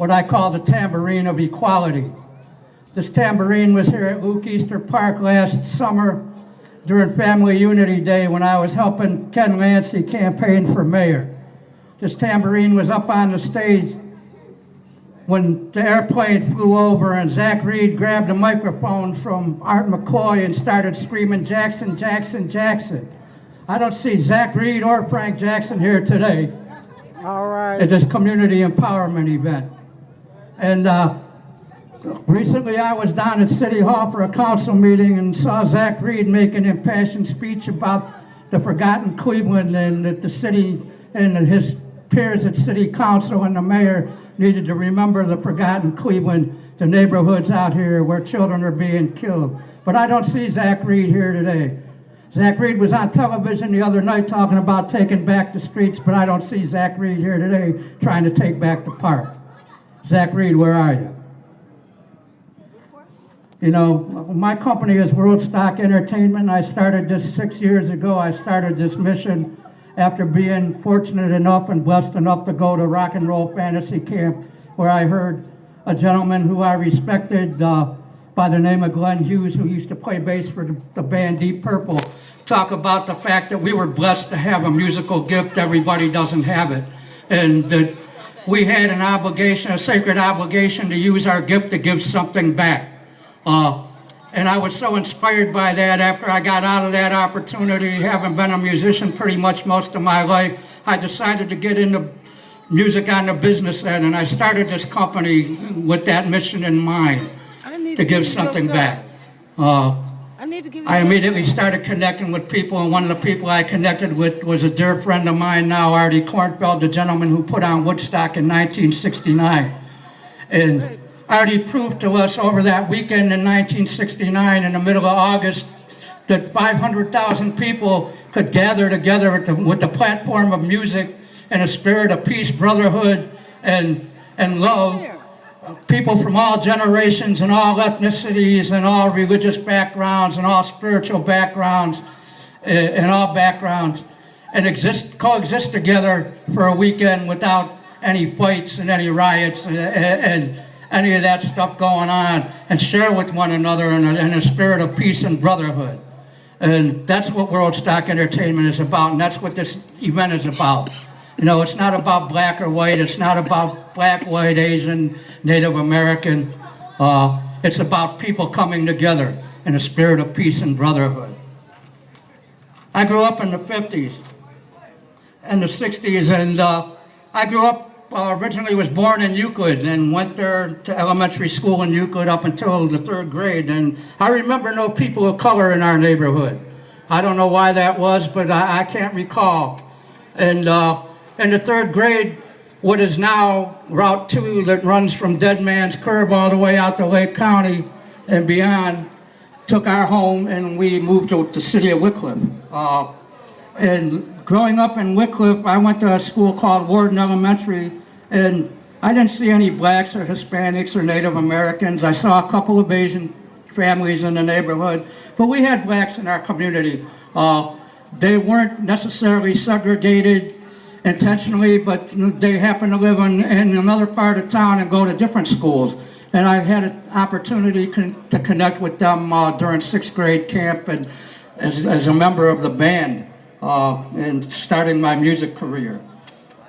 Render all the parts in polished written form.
what I call the tambourine of equality. This tambourine was here at Luke Easter Park last summer during Family Unity Day when I was helping Ken Lancy campaign for mayor. This tambourine was up on the stage when the airplane flew over and Zach Reed grabbed a microphone from Art McCoy and started screaming, "Jackson, Jackson, Jackson." I don't see Zach Reed or Frank Jackson here today. All right. At this community empowerment event. And recently I was down at City Hall for a council meeting and saw Zach Reed make an impassioned speech about the forgotten Cleveland and that the city and his peers at City Council and the mayor needed to remember the forgotten Cleveland, the neighborhoods out here where children are being killed. But I don't see Zach Reed here today. Zach Reed was on television the other night talking about taking back the streets, but I don't see Zach Reed here today trying to take back the park. Zach Reed, where are you? You know, my company is World Stock Entertainment. I started this 6 years ago. I started this mission after being fortunate enough and blessed enough to go to rock and roll fantasy camp, where I heard a gentleman who I respected by the name of Glenn Hughes, who used to play bass for the band Deep Purple, talk about the fact that we were blessed to have a musical gift. Everybody doesn't have it. And that we had an obligation, a sacred obligation, to use our gift to give something back. And I was so inspired by that after I got out of that opportunity, having been a musician pretty much most of my life, I decided to get into music on the business end, and I started this company with that mission in mind, to give something back. I immediately started connecting with people, and one of the people I connected with was a dear friend of mine now, Artie Kornfeld, the gentleman who put on Woodstock in 1969. And Artie proved to us over that weekend in 1969, in the middle of August, that 500,000 people could gather together with the platform of music and a spirit of peace, brotherhood, and love. People from all generations and all ethnicities and all religious backgrounds and all spiritual backgrounds and all backgrounds, and coexist together for a weekend without any fights and any riots and any of that stuff going on, and share with one another in a spirit of peace and brotherhood. And that's what World Stock Entertainment is about, and that's what this event is about. You know, it's not about black or white, it's not about black, white, Asian, Native American. It's about people coming together in a spirit of peace and brotherhood. I grew up in the 50s and the 60s, and I grew up, originally was born in Euclid and went there to elementary school in Euclid up until the 3rd grade. And I remember no people of color in our neighborhood. I don't know why that was, but I can't recall. And in the 3rd grade, what is now Route 2 that runs from Dead Man's Curve all the way out to Lake County and beyond, took our home, and we moved to the city of Wycliffe. And growing up in Wycliffe, I went to a school called Warden Elementary, and I didn't see any blacks or Hispanics or Native Americans. I saw a couple of Asian families in the neighborhood, but we had blacks in our community. They weren't necessarily segregated intentionally, but they happened to live in another part of town and go to different schools. And I had an opportunity to connect with them during 6th grade camp and as a member of the band and starting my music career.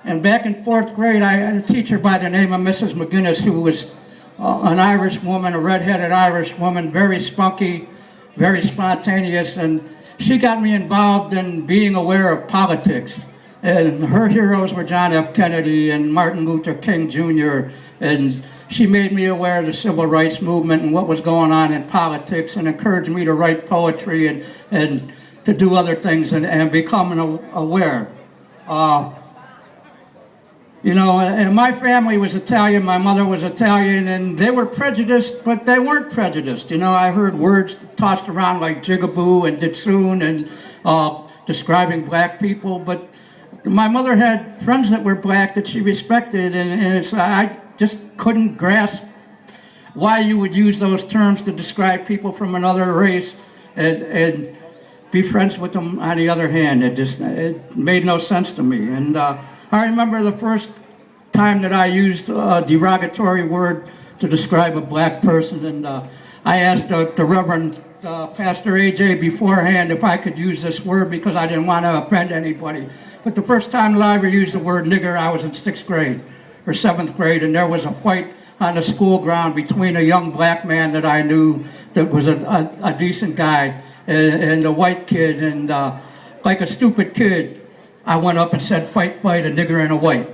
And back in 4th grade, I had a teacher by the name of Mrs. McGinnis, who was an Irish woman, a red-headed Irish woman, very spunky, very spontaneous, and she got me involved in being aware of politics. And her heroes were John F. Kennedy and Martin Luther King Jr., and she made me aware of the civil rights movement and what was going on in politics, and encouraged me to write poetry and to do other things and become aware. You know, and my family was Italian, my mother was Italian, and they were prejudiced, but they weren't prejudiced. You know, I heard words tossed around like jigaboo and ditsoon and describing black people, but my mother had friends that were black that she respected, and I just couldn't grasp why you would use those terms to describe people from another race and be friends with them on the other hand. It made no sense to me. And I remember the first time that I used a derogatory word to describe a black person, and I asked the Reverend Pastor AJ beforehand if I could use this word because I didn't want to offend anybody. But the first time that I ever used the word nigger, I was in 6th grade or 7th grade, and there was a fight on the school ground between a young black man that I knew that was a decent guy and a white kid, and like a stupid kid, I went up and said, fight, a nigger and a white.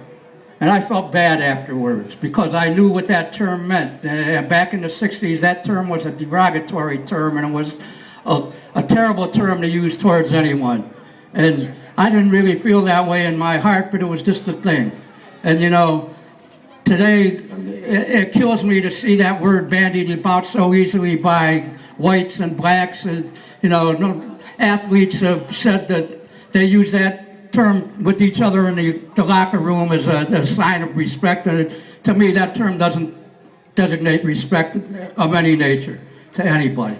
And I felt bad afterwards because I knew what that term meant. And back in the 60s, that term was a derogatory term, and it was a terrible term to use towards anyone. And I didn't really feel that way in my heart, but it was just a thing. And you know, today, it kills me to see that word bandied about so easily by whites and blacks. And you know, athletes have said that they use that term with each other in the locker room as a sign of respect. And to me, that term doesn't designate respect of any nature to anybody.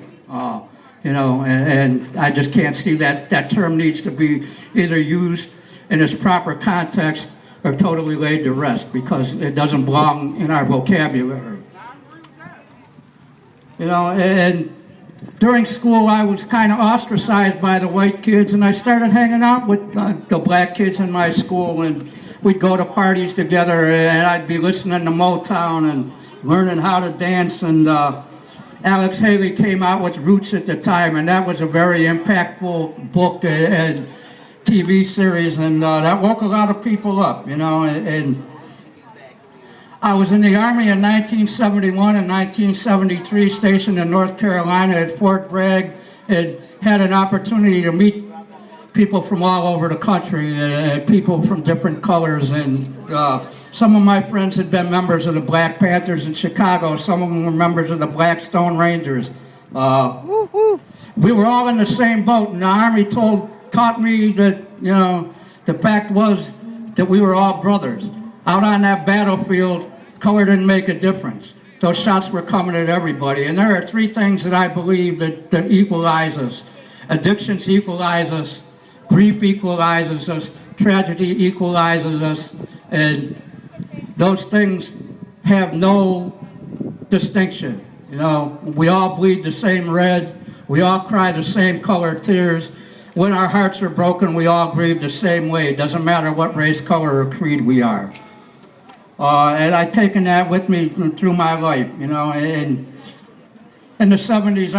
You know, and I just can't see that term needs to be either used in its proper context or totally laid to rest because it doesn't belong in our vocabulary. You know, and during school, I was kind of ostracized by the white kids, and I started hanging out with the black kids in my school, and we'd go to parties together, and I'd be listening to Motown and learning how to dance, and Alex Haley came out with Roots at the time, and that was a very impactful book and TV series, and that woke a lot of people up, you know, and I was in the Army in 1971 and 1973, stationed in North Carolina at Fort Bragg, and had an opportunity to meet people from all over the country, people from different colors, and some of my friends had been members of the Black Panthers in Chicago, some of them were members of the Black Stone Rangers. We were all in the same boat, and the Army taught me that, you know, the fact was that we were all brothers. Out on that battlefield, color didn't make a difference. Those shots were coming at everybody. And there are 3 things that I believe that equalize us. Addictions equalize us, grief equalizes us, tragedy equalizes us, and those things have no distinction. You know, we all bleed the same red, we all cry the same color tears. When our hearts are broken, we all grieve the same way. It doesn't matter what race, color, or creed we are. And I've taken that with me through my life, you know, and in the 70s,